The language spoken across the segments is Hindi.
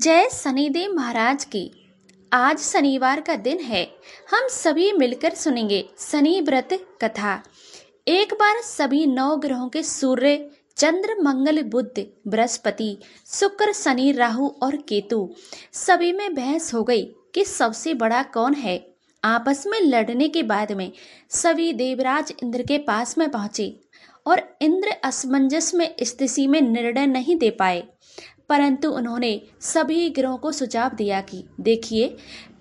जय शनिदेव महाराज की। आज शनिवार का दिन है। हम सभी मिलकर सुनेंगे शनि व्रत कथा। एक बार सभी 9 ग्रहों के सूर्य, चंद्र, मंगल, बुध, बृहस्पति, शुक्र, शनि, राहु और केतु सभी में बहस हो गई कि सबसे बड़ा कौन है। आपस में लड़ने के बाद में सभी देवराज इंद्र के पास में पहुंचे और इंद्र असमंजस में स्थिति में निर्णय नहीं दे पाए, परंतु उन्होंने सभी ग्रहों को सुझाव दिया कि देखिए,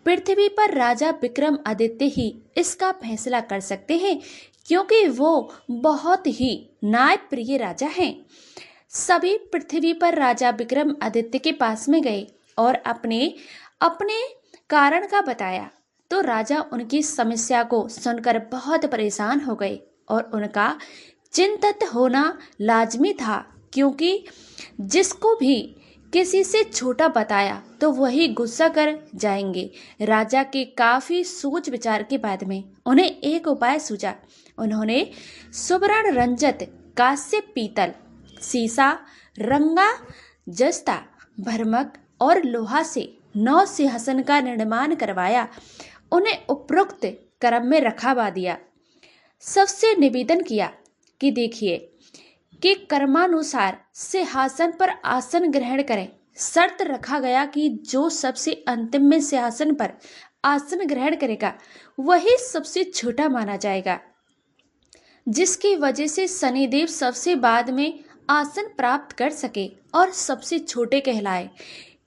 पृथ्वी पर राजा विक्रम आदित्य ही इसका फैसला कर सकते हैं, क्योंकि वो बहुत ही न्यायप्रिय राजा हैं। सभी पृथ्वी पर राजा विक्रम आदित्य के पास में गए और अपने अपने कारण का बताया, तो राजा उनकी समस्या को सुनकर बहुत परेशान हो गए और उनका चिंतित होना लाजमी था, क्योंकि जिसको भी किसी से छोटा बताया तो वही गुस्सा कर जाएंगे। राजा के काफी सोच विचार के बाद में उन्हें एक उपाय सूझा। उन्होंने सुवर्ण रंजत, कांस्य, पीतल, सीसा, रंगा, जस्ता, भरमक और लोहा से 9 सिंहासन का निर्माण करवाया। उन्हें उपरोक्त क्रम में रखवा दिया। सबसे निवेदन किया कि देखिए कि कर्मानुसार सिंहासन पर आसन ग्रहण करें। शर्त रखा गया कि जो सबसे अंतिम में सिंहासन पर आसन ग्रहण करेगा वही सबसे छोटा माना जाएगा, जिसकी वजह से शनिदेव सबसे बाद में आसन प्राप्त कर सके और सबसे छोटे कहलाए।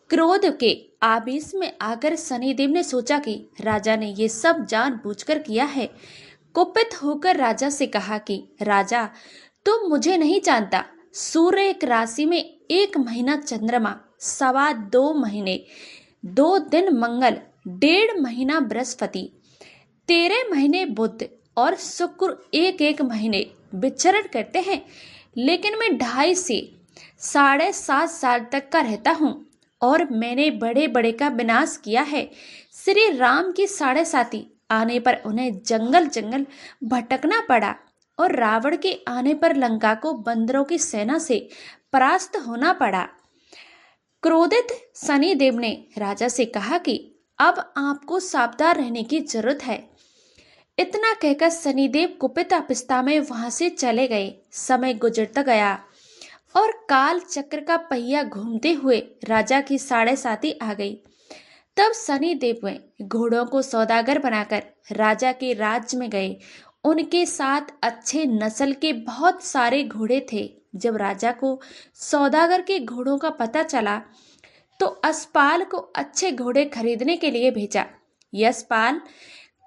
क्रोध के आवेश में आकर शनिदेव ने सोचा कि राजा ने ये सब जानबूझकर किया है। कुपित होकर राजा से कहा कि राजा, तुम मुझे नहीं जानता। सूर्य एक राशि में 1 महीना चंद्रमा, 2.25 महीने 2 दिन मंगल, 1.5 महीना बृहस्पति, 13 महीने बुध और शुक्र 1 महीने विचरण करते हैं। लेकिन मैं 2.5 से 7.5 साल तक का रहता हूँ और मैंने बड़े बड़े का विनाश किया है। श्री राम की 7.5 आने पर उन्हें जंगल जंगल भटकना पड़ा और रावण के आने पर लंका को बंदरों की सेना से परास्त होना पड़ा। क्रोधित शनिदेव ने राजा से कहा कि अब आपको सावधान रहने की जरूरत है। इतना कहकर शनिदेव कुपित अवस्था में वहां से चले गए। समय गुजरता गया और काल चक्र का पहिया घूमते हुए राजा की 7.5 आ गई। तब शनिदेव में घोड़ों को सौदागर बनाकर राजा के राज्य में गए। उनके साथ अच्छे नस्ल के बहुत सारे घोड़े थे। जब राजा को सौदागर के घोड़ों का पता चला तो यशपाल को अच्छे घोड़े खरीदने के लिए भेजा। यशपाल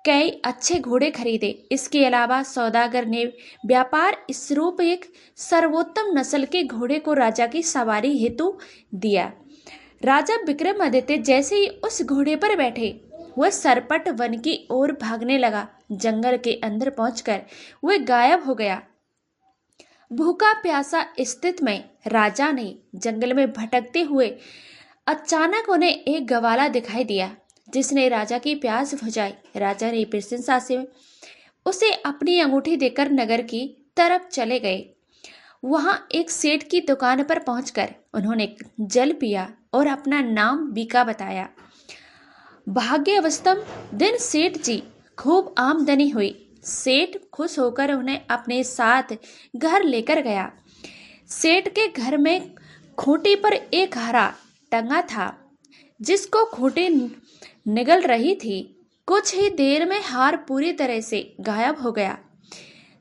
कई अच्छे घोड़े खरीदे। इसके अलावा सौदागर ने व्यापार स्वरूप एक सर्वोत्तम नस्ल के घोड़े को राजा की सवारी हेतु दिया। राजा विक्रमादित्य जैसे ही उस घोड़े पर बैठे, वह सरपट वन की ओर भागने लगा। जंगल के अंदर पहुंचकर वह गायब हो गया। भूखा प्यासा स्थिति में राजा ने जंगल में भटकते हुए अचानक उन्हें एक ग्वाला दिखाई दिया, जिसने राजा की प्यास बुझाई। राजा ने प्रशंसा से उसे अपनी अंगूठी देकर नगर की तरफ चले गए। वहां एक सेठ की दुकान पर पहुंचकर उन्होंने जल पिया और अपना नाम बीका बताया। भाग्यवशतम दिन सेठ जी खूब आमदनी हुई। सेठ खुश होकर उन्हें अपने साथ घर लेकर गया। सेठ के घर में खूंटी पर एक हारा टंगा था, जिसको खूंटी निगल रही थी। कुछ ही देर में हार पूरी तरह से गायब हो गया।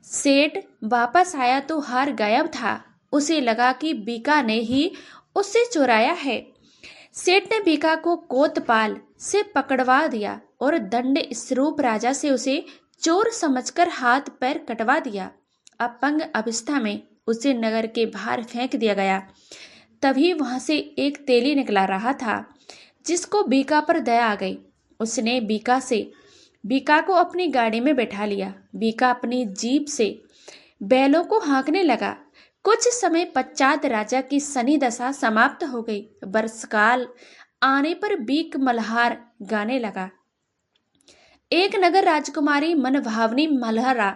सेठ वापस आया तो हार गायब था। उसे लगा कि बीका ने ही उसे चुराया है। सेठ ने बीका को कोतवाल से पकड़वा दिया और दंड स्वरूप राजा से उसे चोर समझकर हाथ पैर कटवा दिया। अपंग अवस्था में उसे नगर के बाहर फेंक दिया गया। तभी वहां से एक तेली निकला रहा था, जिसको बीका पर दया आ गई। उसने बीका को अपनी गाड़ी में बैठा लिया। बीका अपनी जीभ से बैलों को हाँकने लगा। कुछ समय पश्चात राजा की शनि दशा समाप्त हो गई। वर्षकाल आने पर बीक मल्हार गाने लगा। एक नगर राजकुमारी मनभावनी मल्हारा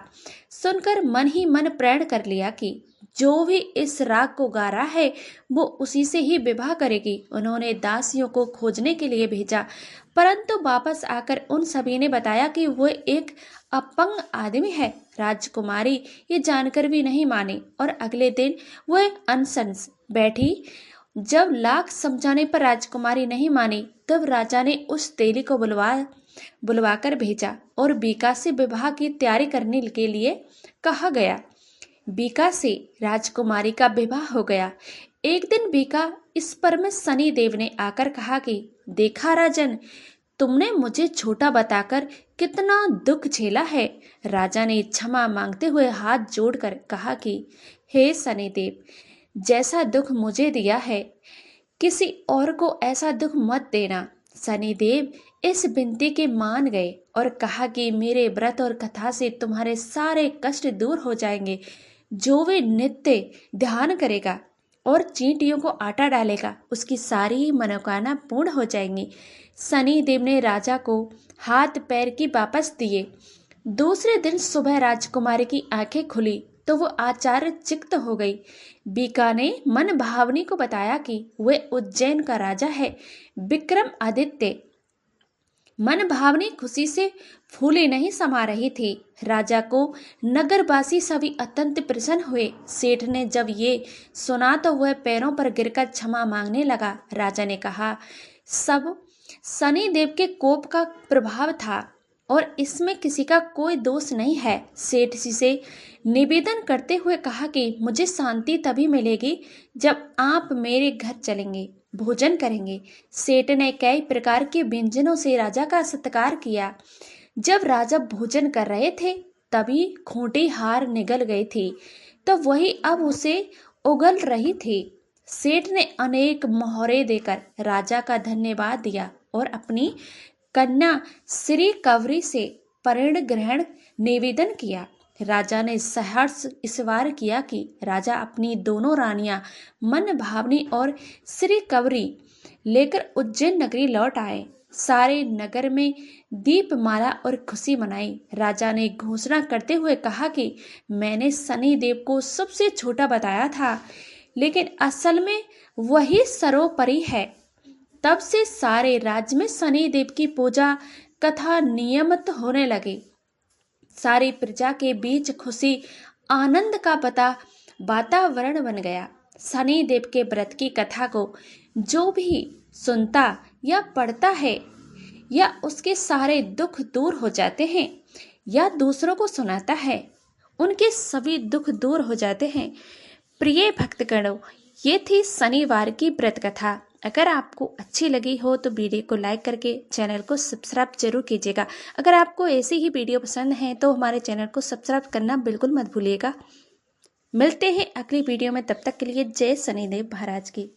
सुनकर मन ही मन प्रण कर लिया कि जो भी इस राग को गा रहा है वो उसी से ही विवाह करेगी। उन्होंने दासियों को खोजने के लिए भेजा, परंतु वापस आकर उन सभी ने बताया कि वो एक अपंग आदमी है। राजकुमारी ये जानकर भी नहीं मानी और अगले दिन वो अनशन बैठी। जब लाख समझाने पर राजकुमारी नहीं मानी, तब राजा ने उस तेली को बुलवाकर भेजा और बीका से विवाह की तैयारी करने के लिए कहा गया। बीका से राजकुमारी का विवाह हो गया। एक दिन बीका इस पर में शनि देव ने आकर कहा कि देखा राजन, तुमने मुझे छोटा बताकर कितना दुख झेला है। राजा ने क्षमा मांगते हुए हाथ जोड़कर कहा कि हे शनि देव, जैसा दुख मुझे दिया है किसी और को ऐसा दुख मत देना। शनिदेव इस विनती के मान गए और कहा कि मेरे व्रत और कथा से तुम्हारे सारे कष्ट दूर हो जाएंगे। जो वे नित्य ध्यान करेगा और चींटियों को आटा डालेगा, उसकी सारी मनोकामना पूर्ण हो जाएंगी। शनिदेव ने राजा को हाथ पैर की वापस दिए। दूसरे दिन सुबह राजकुमारी की आंखें खुली तो वो आश्चर्यचकित हो गई। बीका ने मन भावनी को बताया कि वे उज्जैन का राजा है, विक्रमादित्य। मन भावनी खुशी से फूले नहीं समा रही थी। राजा को नगरवासी सभी अत्यंत प्रसन्न हुए। सेठ ने जब ये सुना तो वह पैरों पर गिरकर क्षमा मांगने लगा। राजा ने कहा, सब शनि देव के कोप का प्रभाव था और इसमें किसी का कोई दोष नहीं है। सेठ जी से निवेदन करते हुए कहा कि मुझे शांति तभी मिलेगी जब आप मेरे घर चलेंगे, भोजन करेंगे। सेठ ने कई प्रकार के व्यंजनों से राजा का सत्कार किया। जब राजा भोजन कर रहे थे तभी खूंटी हार निगल गई थी, तो वही अब उसे उगल रही थी। सेठ ने अनेक मोहरे देकर राजा का धन्यवाद दिया और अपनी कन्या श्री कवरी से परिण ग्रहण निवेदन किया। राजा ने सहर्ष ईश्वर किया कि राजा अपनी दोनों रानियां मन भावनी और श्री कवरी लेकर उज्जैन नगरी लौट आए। सारे नगर में दीपमाला और खुशी मनाई। राजा ने घोषणा करते हुए कहा कि मैंने शनि देव को सबसे छोटा बताया था, लेकिन असल में वही सर्वोपरि है। तब से सारे राज्य में शनि देव की पूजा कथा नियमित होने लगी। सारी प्रजा के बीच खुशी आनंद का वातावरण बन गया। शनि देव के व्रत की कथा को जो भी सुनता या पढ़ता है या उसके सारे दुख दूर हो जाते हैं, या दूसरों को सुनाता है उनके सभी दुख दूर हो जाते हैं। प्रिय भक्तगणों, ये थी शनिवार की व्रत कथा। अगर आपको अच्छी लगी हो तो वीडियो को लाइक करके चैनल को सब्सक्राइब जरूर कीजिएगा। अगर आपको ऐसी ही वीडियो पसंद है तो हमारे चैनल को सब्सक्राइब करना बिल्कुल मत भूलिएगा। मिलते हैं अगली वीडियो में, तब तक के लिए जय शनिदेव महाराज की।